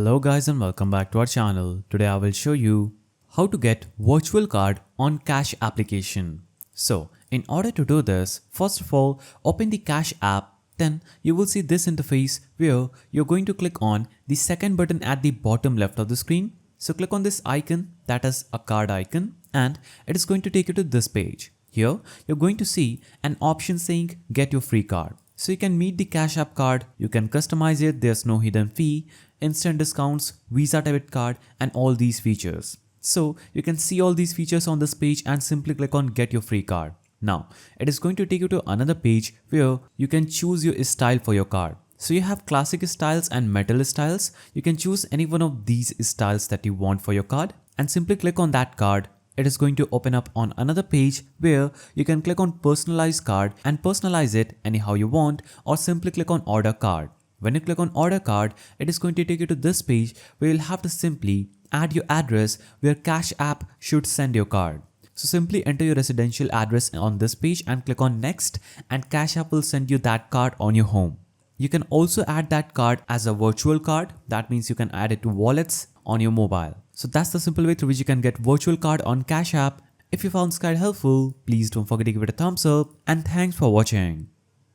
Hello guys and welcome back to our channel. Today I will show you how to get virtual card on Cash application. So in order to do this, first of all open the Cash app. Then you will see this interface where you're going to click on the second button at the bottom left of the screen. So click on this icon, that is a card icon, and it is going to take you to this page. Here you're going to see an option saying get your free card. So you can meet the Cash App card, you can customize it, there's no hidden fee, instant discounts, Visa debit card and all these features. So you can see all these features on this page and simply click on get your free card. Now it is going to take you to another page where you can choose your style for your card. So you have classic styles and metal styles. You can choose any one of these styles that you want for your card and simply click on that card. It is going to open up on another page where you can click on personalize card and personalize it anyhow you want, or simply click on order card. When you click on order card, it is going to take you to this page where you'll have to simply add your address where Cash App should send your card. So simply enter your residential address on this page and click on next, and Cash App will send you that card on your home. You can also add that card as a virtual card. That means you can add it to wallets on your mobile. So that's the simple way through which you can get virtual card on Cash App. If you found this guide helpful, please don't forget to give it a thumbs up, and thanks for watching.